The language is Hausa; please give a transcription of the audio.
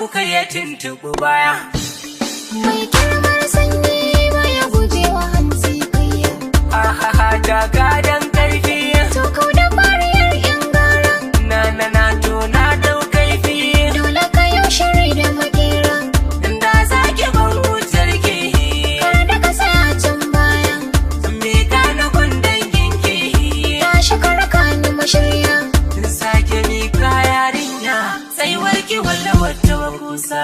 kuka ya tuntuɓi baya. Mai girmar sanyi baya gujewa hantsi kayya. Ahaha daga dan karfi. To kau da bariyar yan gara. Na to na dau kaifi. Dole ka yau shiri da makera. Da zaki ban wutar ki. Kar da ka tsaya can baya. Me ka na gundan ginki. Tashi ka raka ni mashirya. Sake mi ka yarinya. Sai warki walla wata kusa.